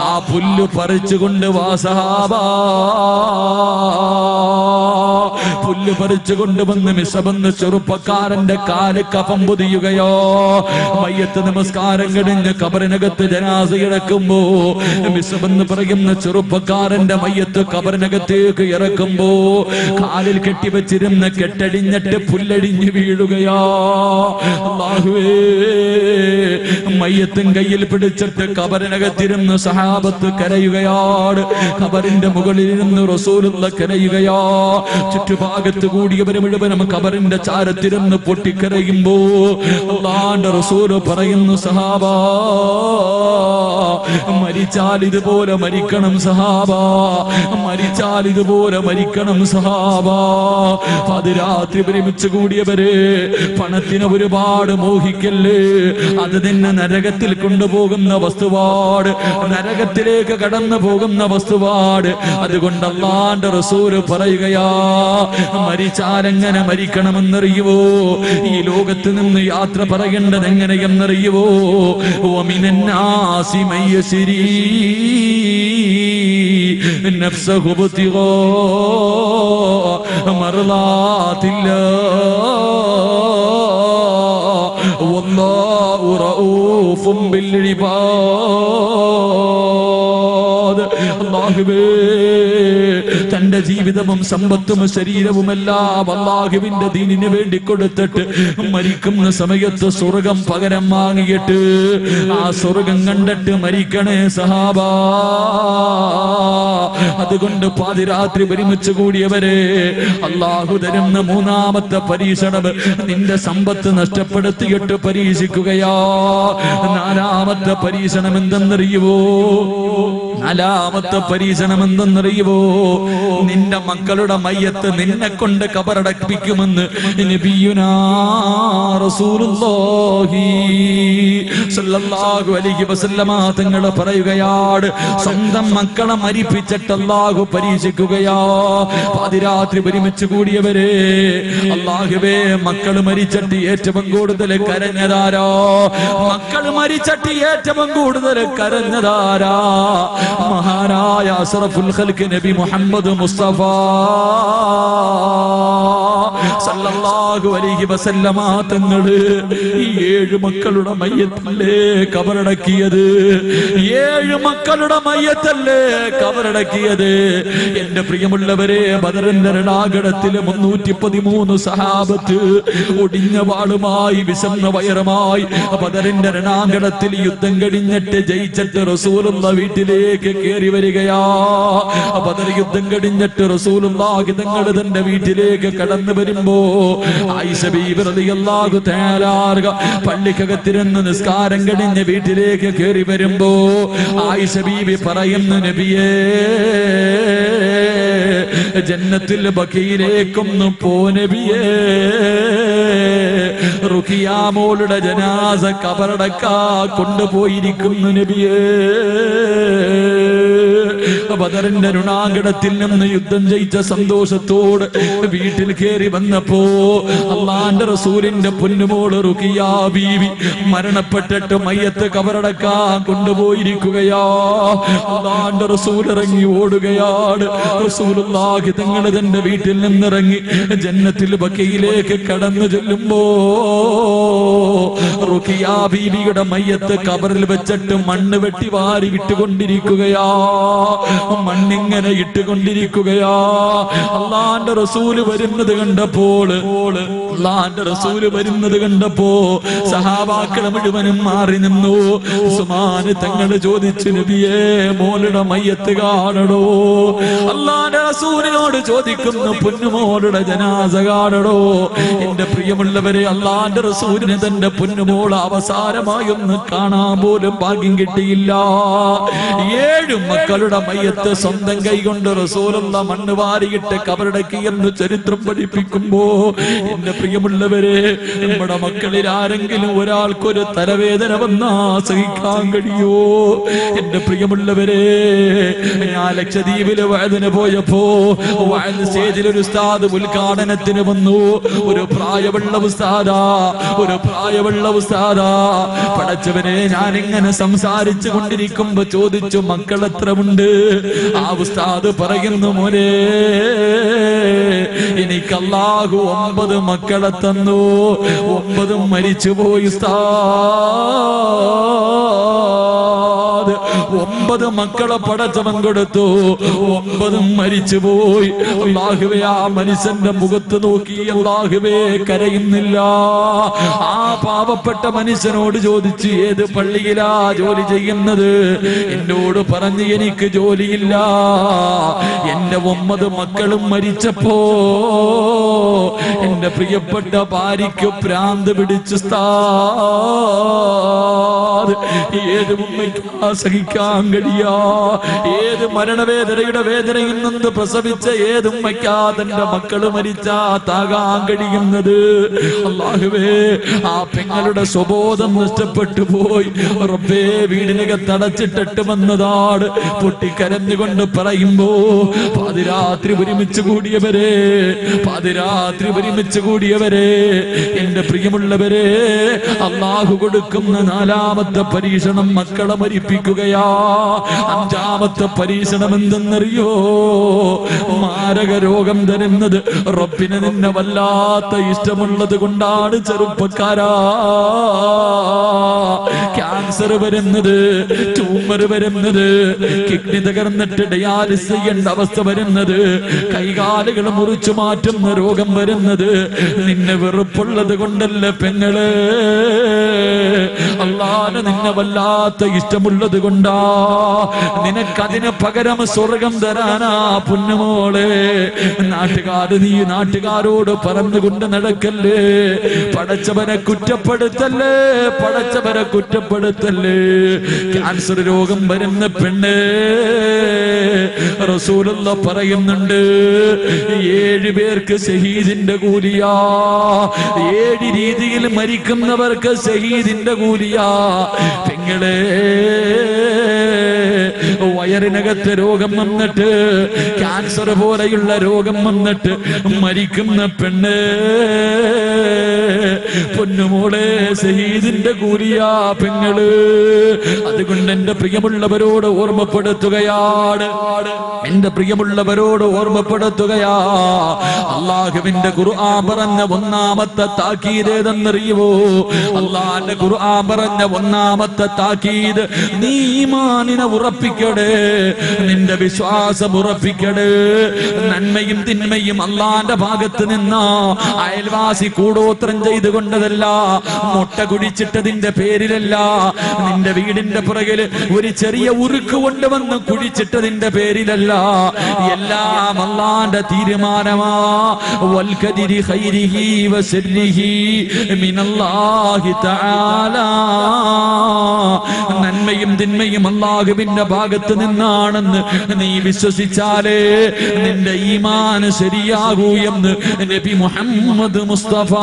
[SPEAKER 1] ആ പുല്ല് പറിച്ചുകൊണ്ട് വാ സഹാബാ. പുല്ല് പറിച്ചു കൊണ്ടുവന്ന് മിസ്അബ് ചെറുപ്പക്കാരന്റെ കാല് കഫം പൊതിയുകയോ. മയ്യത്ത് നമസ്കാരം കഴിഞ്ഞ് കബറിനകത്ത് ജനാസ ഇറക്കുമ്പോ മിസ്അബ് എന്ന് പറയുന്ന ചെറുപ്പക്കാരന്റെ മയ്യത്ത് കബറിനകത്തേക്ക് ഇറക്കുമ്പോ കാലിൽ കെട്ടിവെച്ചിരുന്ന കെട്ടടിഞ്ഞിട്ട് പുല്ലടിഞ്ഞ് വീഴുകയോ. അല്ലാഹുവേ, മയ്യത്തും കയ്യിൽ പിടിച്ചിട്ട് ഖബറിനകത്തിരുന്ന് സഹാബത്ത് കരയുകയാണ്. ഖബറിന്റെ മുകളിലിരുന്ന് റസൂലുള്ള കരയുകയാ. ചുറ്റുഭാഗത്ത് കൂടിയവര് മുഴുവനും ഖബറിന്റെ ചാരത്തിരുന്ന് പൊട്ടിക്കരയുമ്പോ അല്ലാഹുവിന്റെ റസൂൽ പറയുന്നു, സഹാബാ, മരിച്ചാൽ ഇതുപോലെ മരിക്കണം സഹാബാ, മരിച്ചാൽ ഇതുപോലെ മരിക്കണം സഹാബാ. പാതിരാത്രി ഒരുമിച്ച് കൂടിയവര് പണത്തിന് ഒരുപാട് മോഹിക്കല്ലേ, അത് നിന്നെ നരകത്തിൽ കൊണ്ടുപോകുന്ന വസ്തുവാട്, നരകത്തിലേക്ക് കടന്നു പോകുന്ന വസ്തുവാട്. അതുകൊണ്ട് അല്ലാഹുവിന്റെ റസൂൽ പറയുകയാ, മരിച്ചാൽ എങ്ങനെ മരിക്കണമെന്നറിയുവോ? ഈ ലോകത്ത് നിന്ന് യാത്ര പറയേണ്ടത് എങ്ങനെയെന്നറിയുവോ? വമിനന്നാസി മയ്യസിരി നഫ്സഹു ബിതിഗാ മർളാതില്ലാഹ് വല്ലാഹു റഊഫും ബിൽ ഇബാദ്. അല്ലാഹുവേ, തന്റെ ജീവിതവും സമ്പത്തും ശരീരവുമെല്ലാം അല്ലാഹുവിന്റെ ദീനിന് വേണ്ടി കൊടുത്തിട്ട് മരിക്കുന്ന സമയത്ത് സ്വർഗം പകരം വാങ്ങിയിട്ട് ആ സ്വർഗം കണ്ടിട്ട് മരിക്കണേ സഹാബാ. അതുകൊണ്ട് പാതിരാത്രി ഒരുമിച്ച് കൂടിയവരെ, അല്ലാഹു തരുന്ന മൂന്നാമത്തെ പരീക്ഷണം നിന്റെ സമ്പത്ത് നഷ്ടപ്പെടുത്തിയിട്ട് പരീക്ഷിക്കുകയാ. നാലാമത്തെ പരീക്ഷണം എന്തെന്നറിയുവോ? നാലാമത്തെ പരീക്ഷണം എന്തെന്നറിയുവോ? നിന്റെ മക്കളുടെ മയ്യത്ത് നിന്നെ കൊണ്ട് ഖബറടപ്പിക്കുമെന്ന് നബിയുനാ റസൂലുള്ളാഹി സ്വല്ലല്ലാഹു അലൈഹി വസല്ലമ തങ്ങൾ പറയുകയാണ്. സ്വന്തം മക്കളെ മരിപ്പിച്ചിട്ട് അല്ലാഹു പരീക്ഷിക്കുകയാ. പാതിരാത്രി ഒരുമിച്ച് കൂടിയവരെ, അല്ലാഹുവേ, മക്കള് മരിച്ചിട്ട് ഏറ്റവും കൂടുതൽ കരഞ്ഞതാരാ? മക്കള് മരിച്ചിട്ട് ഏറ്റവും കൂടുതൽ കരഞ്ഞതാരാ? മഹാനായ അസ്റഫുൽ ഖൽഖ് നബി മുഹമ്മദ് മുസ്തഫ സല്ലല്ലാഹു അലൈഹി വസല്ലമ തങ്ങള് ഈ 7 മക്കളുടെ മയ്യത്തല്ലേ ഖബറടക്കിയത്? 7 മക്കളുടെ മയ്യത്തല്ലേ ഖബറടക്കിയത്? എന്റെ പ്രിയമുള്ളവരെ, ബദറിന്റെ രണാകണത്തില് 313 സഹാബത്ത് ഒടിഞ്ഞ വാളുമായി വിശന്ന വയറുമായി ബദറിന്റെ രണാകണത്തിൽ യുദ്ധം കഴിഞ്ഞിട്ട് ജയിച്ചിട്ട് റസൂലുള്ള വീട്ടിലേക്ക് കേറി വരികയാ. ബദർ യുദ്ധം കഴിഞ്ഞിട്ട് റസൂലുള്ളാഹി തങ്ങൾ തന്റെ വീട്ടിലേക്ക് കടന്നു വരുമ്പോ ആയിഷ ബീവി റളിയല്ലാഹു തആല പള്ളിക്കകത്തിരുന്ന് നിസ്കാരം കഴിഞ്ഞ് വീട്ടിലേക്ക് കേറി വരുമ്പോ ആയിഷ ബീവി പറയുന്നു, നബിയേ, ജന്നത്തുൽ ബഖീയിലേക്കൊന്ന് പോ നബിയേ, റുഖിയ മോളുടെ ജനാസ ഖബറടക്കാ കൊണ്ടുപോയിരിക്കുന്നു നബിയേ. ബദറിന്റെ രുണാങ്കണത്തിൽ നിന്ന് യുദ്ധം ജയിച്ച സന്തോഷത്തോട് വീട്ടിൽ കയറി വന്നപ്പോ അല്ലാഹുവിന്റെ റസൂലിന്റെ പൊന്നുമോള് റുഖിയ ബീവി മരണപ്പെട്ടിട്ട് മയ്യത്ത് ഖബറടക്കാൻ കൊണ്ടുപോയിരിക്കുകയാ. അല്ലാഹുവിന്റെ റസൂൽ ഇറങ്ങി ഓടുകയാണ്. റസൂലുള്ളാഹി തങ്ങൾ തന്റെ വീട്ടിൽ നിന്നിറങ്ങി ജന്നത്തുൽ ബഖീയിലേക്ക് കടന്നു ചെല്ലുമ്പോ റുഖിയ ബീവിയുടെ മയ്യത്ത് ഖബറിൽ വെച്ചിട്ട് മണ്ണ് വെട്ടി വാരി ഇട്ടുകൊണ്ടിരിക്കുകയാ. മണ്ണിങ്ങനെ ഇട്ടുകൊണ്ടിരിക്കുകയാ. അല്ലാഹുവിന്റെ റസൂല് വരുന്നത് കണ്ടപ്പോൾ സഹാബാക്കളെ മുഴുവനും മാറി നിന്നു. ഉസ്മാന് തങ്ങൾ ചോദിച്ചു, നബിയേ, മോളുടെ മയ്യത്ത് കാണണോ? അല്ലാഹുവിന്റെ റസൂലിനോട് ചോദിക്കുന്നു, പൊന്നുമോളുടെ ജനാസ കാണണോ? എന്റെ പ്രിയമുള്ളവരെ, അല്ലാഹുവിന്റെ റസൂലിന് തന്റെ പൊന്നുമോൾ അവസാനമായി ഒന്ന് കാണാൻ പോലും ഭാഗ്യം കിട്ടിയില്ല. 7 മക്കളുടെ മയ്യത്ത് സ്വന്തം കൈകൊണ്ട് റസൂലുള്ള മണ്ണ് വാരിയിട്ട് ഖബറടക്കി എന്ന് ചരിത്രം പഠിപ്പിക്കുമ്പോ, എന്റെ പ്രിയമുള്ളവരെ, നമ്മുടെ മക്കളിൽ ആരെങ്കിലും ഒരാൾക്കൊരു തലവേദന വന്നാ സഹിക്കാൻ കഴിയോ? എന്റെ പ്രിയമുള്ളവരെ, ഞാൻ ലക്ഷദ്വീപില് വഅദിന് പോയപ്പോ വഅദ് സ്റ്റേജിൽ ഒരു ഉസ്താദ് ഉദ്ഘാടനത്തിന് വന്നു. ഒരു പ്രായമുള്ള ഉസ്താദാ. പടച്ചവനെ, ഞാനിങ്ങനെ സംസാരിച്ചു കൊണ്ടിരിക്കുമ്പോ ചോദിച്ചു, മക്കൾ എത്ര ഉണ്ട്? ആ ഉസ്താദ് പറയുന്നു, മോനെ, എനിക്ക് അല്ലാഹു 9 മക്കളെ തന്നു, 9 മരിച്ചുപോയി ഉസ്താദ്. 9 മക്കളെ പടച്ചവൻ കൊടുത്തു, 9 മരിച്ചുപോയി. അല്ലാഹുവേ, ആ മനുഷ്യന്റെ മുഖത്ത് നോക്കി അല്ലാഹുവേ കരയുന്നില്ല. ആ പാവപ്പെട്ട മനുഷ്യനോട് ചോദിച്ചു, ഏത് പള്ളിയിലാ ജോലി ചെയ്യുന്നത്? എന്നോട് പറഞ്ഞു, എനിക്ക് ജോലിയില്ല. എന്റെ 9 മക്കളും മരിച്ചപ്പോ എന്റെ പ്രിയപ്പെട്ട ഭാര്യയ്ക്ക് ഭ്രാന്ത് പിടിച്ചു. ഏത് ഉമ്മയ്ക്ക് സഹിക്കാൻ കഴിയാ? ഏത് മരണവേദനയുടെ വേദനയിൽ നിന്ന് പ്രസവിച്ച ഏതുമ്മയ്ക്കാ തന്റെ മക്കള് മരിച്ചാ താകാൻ കഴിയുന്നത്? അല്ലാഹുവേ, ആ പെങ്ങളുടെ സ്വബോധം നഷ്ടപ്പെട്ടു പോയി. റബ്ബേ, വീടിനകത്തടച്ചിട്ടിട്ട് വന്നതാണ്. പൊട്ടിക്കരഞ്ഞുകൊണ്ട് പറയുമ്പോ, പാതിരാത്രി ഒരുമിച്ച് കൂടിയവരെ, പാതിരാത്രി ഒരുമിച്ച് കൂടിയവരെ, എന്റെ പ്രിയമുള്ളവരെ, അല്ലാഹു കൊടുക്കുന്ന 4ാമത്തെ പരീക്ഷണം മക്കളെ മരിപ്പിക്കുകയാ. 5ാമത്തെ പരീക്ഷണം എന്തെന്നറിയോ? മാരക രോഗം തരുന്നത്. റബ്ബിന് നിന്നെ വല്ലാത്ത ഇഷ്ടമുള്ളത് കൊണ്ടാണ് ചെറുപ്പക്കാരാ ക്യാൻസർ വരുന്നത്, ട്യൂമർ വരുന്നത്, കിഡ്നി തകർന്നിട്ട് ഡയാലിസ് ചെയ്യേണ്ട അവസ്ഥ വരുന്നത്, കൈകാലുകൾ മുറിച്ചു മാറ്റുന്ന രോഗം വരുന്നത്. നിന്നെ വെറുപ്പുള്ളത് കൊണ്ടല്ല പെങ്ങളെ, അല്ലാഹു നിന്നെ വല്ലാത്ത ഇഷ്ടമുള്ളത് കൊണ്ടാ. നിനക്കതിന് പകരം സ്വർഗം തരാനാ പൊന്നുമോളെ. നീ നാട്ടുകാരോട് പറഞ്ഞുകൊണ്ട് നടക്കല്ലേ. പടച്ചവനെ കുറ്റപ്പെടുത്തല്ലേ, പടച്ചവനെ കുറ്റപ്പെടുത്തല്ലേ. ക്യാൻസർ രോഗം വരുന്ന പെണ്ണ്, റസൂലുള്ള പറയുന്നുണ്ട്, 7 പേർക്ക് ഷഹീദിന്റെ കൂലിയാ. 7 രീതിയിൽ മരിക്കുന്നവർക്ക് ഷഹീദിന്റെ കൂലിയാ. പെങ്ങളെ, വയറിനകത്ത് രോഗം വന്നിട്ട്, ക്യാൻസർ പോലെയുള്ള രോഗം വന്നിട്ട് മരിക്കുന്ന പെണ്ണ്, പൊന്നുമോളെ, ഷഹീദിന്റെ കൂലിയാ പെങ്ങള്. അതുകൊണ്ട് എന്റെ പ്രിയമുള്ളവരോട് ഓർമ്മപ്പെടുത്തുകയാണ്, എന്റെ പ്രിയമുള്ളവരോട് ഓർമ്മപ്പെടുത്തുകയാ. അല്ലാഹുവിന്റെ ഖുർആൻ പറഞ്ഞ 1ാമത്തെ താക്കീത് ഏതെന്നറിയുമോ? അല്ലാഹുവിന്റെ ഖുർആൻ പറഞ്ഞ 1ാമത്തെ താക്കീത്, നീ ഈമാനിനെ ഉറപ്പിക്കണേ, നിന്റെ വിശ്വാസം ഉറപ്പിക്കണേ. നന്മയും തിന്മയും അല്ലാഹുവിന്റെ ഭാഗത്ത് നിന്നാ. അയൽവാസി കൂടോത്രം ചെയ്തുകൊണ്ടതല്ല, മുട്ട കുടിച്ചിട്ടതിന്റെ പേരിലല്ല, നിന്റെ വീടിന്റെ പുറകിൽ ഒരു ചെറിയ ഉരുക്ക് കൊണ്ടുവന്ന് കുടിച്ചിട്ടതിന്റെ പേരിലല്ല. എല്ലാം അല്ലാഹുവിന്റെ തീരുമാനമാ. വൽകദിരി ഖൈരിഹി വശർരിഹി മിനല്ലാഹി തആല. നന്മയും തിന്മയും അല്ലാഹുവിന്റെ ഭാഗത്ത് നിന്നാണെന്ന് നീ വിശ്വസിച്ചാലേ നിന്റെ ഈമാൻ ശരിയാകൂ എന്ന് നബി മുഹമ്മദ് മുസ്തഫ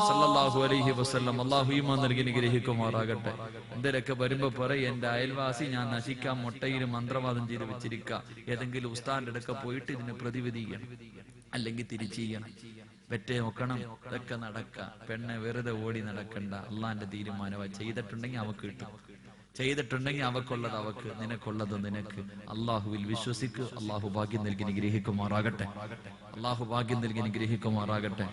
[SPEAKER 1] സല്ലല്ലാഹു അലൈഹി വസല്ലം. അല്ലാഹു ഈമാൻ നൽകി അനുഗ്രഹിക്കുമാറാകട്ടെ. എന്തൊക്കെ വരുമ്പോ പറയും, എന്റെ അയൽവാസി ഞാൻ നശിക്കാൻ മുട്ടയിൽ മന്ത്രവാദം ചെയ്ത് വെച്ചിരിക്കുക. ഏതെങ്കിലും ഉസ്താദിന്റെ അടുക്ക പോയിട്ട് ഇതിന് പ്രതിവിധി ചെയ്യണം, അല്ലെങ്കിൽ തിരിച്ചു ചെയ്യണം, വെറ്റേ നോക്കണം. ഇതൊക്കെ നടക്ക. പെണ്ണെ വെറുതെ ഓടി നടക്കണ്ട. അള്ളാന്റെ തീരുമാനമാ. ചെയ്തിട്ടുണ്ടെങ്കിൽ അവക്ക് കിട്ടും, ചെയ്തിട്ടുണ്ടെങ്കിൽ അവക്കുള്ളത് അവക്ക്, നിനക്കുള്ളത് നിനക്ക്. അള്ളാഹുവിൽ വിശ്വസിക്ക്. അള്ളാഹു ഭാഗ്യം നൽകി അനുഗ്രഹിക്കുമാറാകട്ടെ. അള്ളാഹു ഭാഗ്യം നൽകി അനുഗ്രഹിക്കുമാറാകട്ടെ.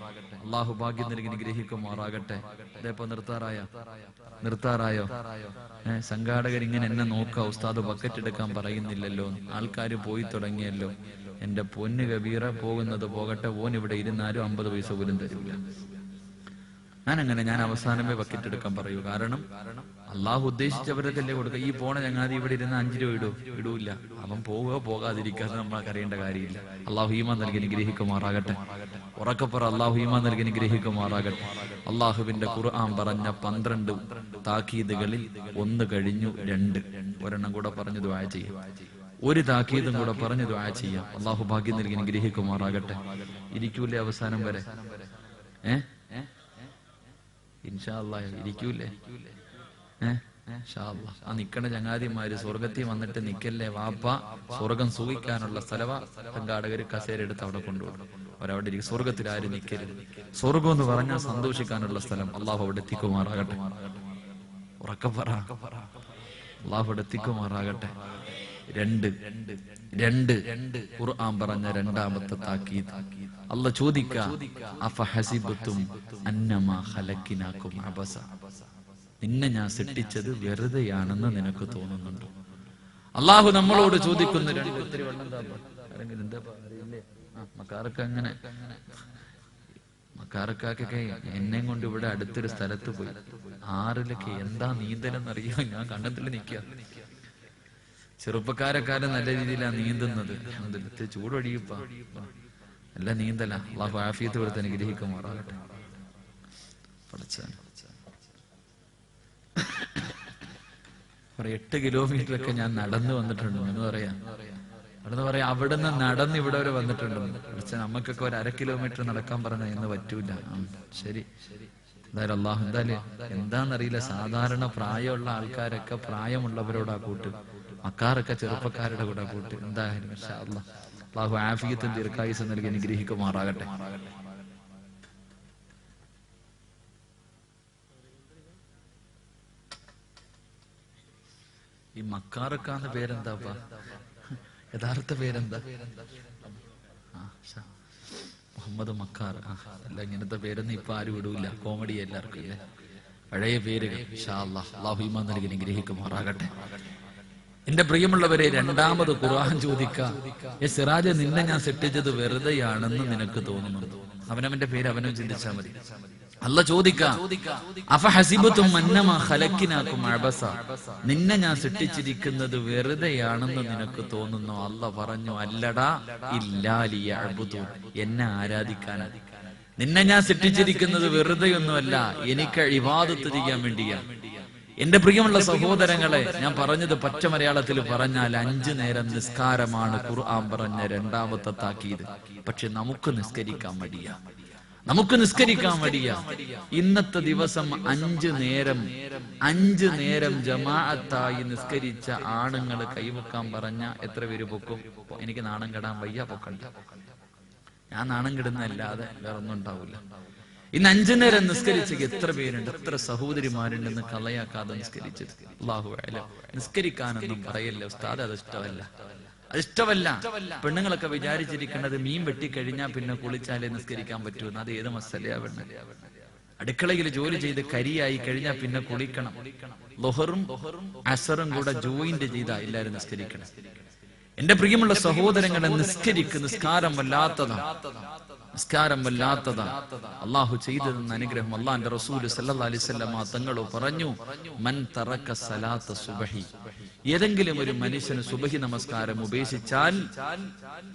[SPEAKER 1] അള്ളാഹു ഭാഗ്യം നൽകി അനുഗ്രഹിക്കുമാറാകട്ടെ. ഇതേപ്പോ നിർത്താറായോ? സംഘാടകർ ഇങ്ങനെ എന്നെ നോക്കുക, ഉസ്താദ് ബക്കറ്റ് എടുക്കാൻ പറയുന്നില്ലല്ലോ. ആൾക്കാർ പോയി തുടങ്ങിയല്ലോ. എന്റെ പൊന്ന് കബീറ, പോകുന്നത് പോകട്ടെ. ഓൻ ഇവിടെ ഇരുന്നാലും 50 പൈസ പോലും തരില്ല. ഞാൻ അവസാനമേ ബക്കറ്റ് എടുക്കാൻ പറയൂ. കാരണം അള്ളാഹു ഉദ്ദേശിച്ചവരൊക്കെ കൊടുക്കുക. ഈ പോണ ചങ്ങാതി ഇവിടെ ഇരുന്ന് 5 രൂപ ഇടൂല്ല. അവൻ പോവുക പോകാതിരിക്കാതെ നമ്മളെ അറിയേണ്ട കാര്യമില്ല. അള്ളാഹു ഈമാൻ നൽകി അനുഗ്രഹിക്കുമാറാകട്ടെ. ഉറക്കപ്പുറ അള്ളാഹു ഈമാൻ നൽകി അനുഗ്രഹിക്കുമാറാകട്ടെ. അള്ളാഹുവിന്റെ ഖുർആൻ പറഞ്ഞ 12 താക്കീതുകളിൽ 1 കഴിഞ്ഞു, 2 ഒരെണ്ണം കൂടെ പറഞ്ഞു ദുആ ചെയ്യാം. 1 താക്കീതും കൂടെ പറഞ്ഞു ദുആ ചെയ്യാം. അള്ളാഹു ഭാഗ്യം നൽകി അനുഗ്രഹിക്കുമാറാകട്ടെ. ഇരിക്കൂലേ അവസാനം വരെ? ഇൻഷാ അല്ലാഹ് ഇരിക്കൂലേ? ആ നിക്കണ ചങ്ങാതിമാര് സ്വർഗത്തിൽ വന്നിട്ട് നിക്കല്ലേ വാപ്പ, സ്വർഗം സൂഹിക്കാനുള്ള സ്ഥലവാ. സംഘാടകര് കസേര എടുത്ത് അവിടെ കൊണ്ടുപോകും. അവരവിടെ ഇരിക്കും. സ്വർഗത്തിൽ ആരും നിക്കരുത്. സ്വർഗം എന്ന് പറഞ്ഞാൽ സന്തോഷിക്കാനുള്ള സ്ഥലം. അള്ളാഹു അവിടെ എത്തിക്കുമാറാകട്ടെ. ഉറക്കപ്പറ. അള്ളാഹു അവിടെ എത്തിക്കുമാറാകട്ടെ. 2 ഖുർആൻ പറഞ്ഞ 2ാമത്തെ താക്കീത്. അല്ലാഹ് ചോദിക്ക, അഫഹസിബതും അന്നമാ ഖലഖനാകും അബസ. നിന്നെ ഞാൻ സൃഷ്ടിച്ചത് വെറുതെയാണെന്ന് നിനക്ക് തോന്നുന്നുണ്ടോ? അള്ളാഹു നമ്മളോട് ചോദിക്കുന്ന ഒത്തിരി വെള്ളം എന്താ അറിയില്ലേ? മക്കാർക്കൊക്കെ എന്നെ കൊണ്ട് ഇവിടെ അടുത്തൊരു സ്ഥലത്ത് പോയി ആറിലൊക്കെ എന്താ നീന്തലെന്നറിയോ? ഞാൻ കണ്ടത്തിൽ നിൽക്കുക. ചെറുപ്പക്കാരൊക്കെ നല്ല രീതിയിലാണ് നീന്തുന്നത്. ചൂടൊഴിയപ്പ നല്ല നീന്തല. അള്ളാഹു ആഫിയത്ത് കൊടുത്ത് അനുഗ്രഹിക്കുമാറാകട്ടെ. പഠിച്ചാൽ 8 കിലോമീറ്ററൊക്കെ ഞാൻ നടന്നു വന്നിട്ടുണ്ട് എന്ന് പറയാം. അവിടെ നിന്ന് നടന്ന് ഇവിടെ വരെ വന്നിട്ടുണ്ടെന്ന്. പക്ഷെ നമുക്കൊക്കെ ഒരു 1/2 കിലോമീറ്റർ നടക്കാൻ പറഞ്ഞ ഇന്ന് പറ്റൂല. ശരി, എന്തായാലും അള്ളാഹു എന്താന്നറിയില്ല, സാധാരണ പ്രായമുള്ള ആൾക്കാരൊക്കെ പ്രായമുള്ളവരോടാ കൂട്ട്, മക്കാരൊക്കെ ചെറുപ്പക്കാരുടെ കൂടെ കൂട്ട്. എന്തായാലും അള്ളാഹു ആഫിയത്തും ദീർഘായുസ്സും നൽകി അനുഗ്രഹിക്കുമാറാകട്ടെ. ഈ മക്കാറൊക്കാന്ന് പേരെന്താപ്പാ? യഥാർത്ഥ പേരെന്താ? മുഹമ്മദ് മക്കാർ. അല്ല, ഇങ്ങനത്തെ പേരൊന്നും ഇപ്പൊ ആരും ഇടൂല. കോമഡി എല്ലാവർക്കും ഇല്ലേ പഴയ പേരുകൾ. അല്ലാഹു ഈമാൻ നൽകി അനുഗ്രഹിക്കുമാറാകട്ടെ. എന്റെ പ്രിയമുള്ളവരെ, രണ്ടാമത് ഖുർആൻ ചോദിക്കാം, സിറാജ്, നിന്നെ ഞാൻ സൃഷ്ടിച്ചത് വെറുതെയാണെന്ന് നിനക്ക് തോന്നുന്നുണ്ടോ? അവനവന്റെ പേര് അവനും ചിന്തിച്ചാൽ മതി. അല്ല ചോദിക്കാം, അഫഹസിബതും അന്നമാ ഖലഖനാകും അബസ, നിന്നെ ഞാൻ സൃഷ്ടിച്ചിരിക്കുന്നത് വെറുതെയാണെന്ന് നിനക്ക് തോന്നുന്നോ? അല്ല പറഞ്ഞു, അല്ലടാ, ഇല്ലാ ലിയഅ്ബുദൂൻ, എന്നെ ആരാധിക്കാനാണ്. നിന്നെ ഞാൻ സൃഷ്ടിച്ചിരിക്കുന്നത് വെറുതെയൊന്നുമല്ല, എനിക്ക് ഇബാദത്ത് ചെയ്യാൻ വേണ്ടിയാണ്. എന്റെ പ്രിയമുള്ള സഹോദരങ്ങളെ, ഞാൻ പറഞ്ഞത് പച്ച മലയാളത്തിൽ പറഞ്ഞാൽ 5 നേരം നിസ്കാരമാണ് ഖുർആൻ പറഞ്ഞ രണ്ടാമത്തെ താക്കീത്. പക്ഷെ നമുക്ക് നിസ്കരിക്കാൻ മടിയാ. ഇന്നത്തെ ദിവസം 5 നേരം ജമാഅത്തായി നിസ്കരിച്ച ആണുങ്ങൾ കൈവക്കാൻ പറഞ്ഞ എത്ര പേര് പൊക്കും? എനിക്ക് നാണം കെടാൻ വയ്യ, പൊക്കണ്ട. ഞാൻ നാണം കെടുന്നല്ലാതെ വേറെ ഒന്നും ഉണ്ടാവില്ല. ഇന്ന് 5 നേരം നിസ്കരിച്ച എത്ര പേരുണ്ട്, എത്ര സഹോദരിമാരുണ്ടെന്ന് കളയാക്കാതെ നിസ്കരിച്ചത്. അല്ലാഹു അഅലം. നിസ്കരിക്കാനൊന്നും പറയല്ലേ ഉസ്താദ്, അത് ഇഷ്ടമല്ല. പെണ്ണുങ്ങളൊക്കെ വിചാരിച്ചിരിക്കേണ്ടത് മീൻ വെട്ടിക്കഴിഞ്ഞാൽ പിന്നെ കുളിച്ചാലേ നിസ്കരിക്കാൻ പറ്റൂന്ന്. അത് ഏത് മസലയാ? പെണ്ണ് അടുക്കളയിൽ ജോലി ചെയ്ത് കരിയായി കഴിഞ്ഞാൽ പിന്നെ കുളിക്കണം. ളുഹറും അസറും കൂടെ ജോയിന്റ് ചെയ്താ എല്ലാരും നിസ്കരിക്കണം. എന്റെ പ്രിയമുള്ള സഹോദരങ്ങളെ, നിസ്കാരം വല്ലാത്തതാ. അള്ളാഹു ചെയ്തു തന്ന അനുഗ്രഹം. അള്ളാന്റെ റസൂൽ സല്ലല്ലാഹു അലൈഹി വസല്ലം തങ്ങൾ പറഞ്ഞു, മൻ തറക സലാത്ത സുബ്ഹി, ഏതെങ്കിലും ഒരു മനുഷ്യന് സുബ്ഹി നമസ്കാരം ഉപേക്ഷിച്ചാൽ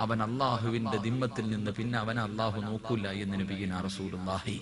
[SPEAKER 1] അവൻ അള്ളാഹുവിന്റെ ദിമ്മത്തിൽ നിന്ന് പിന്നെ അവനെ അള്ളാഹു നോക്കൂല എന്ന് നബിയുനാ റസൂലുള്ളാഹി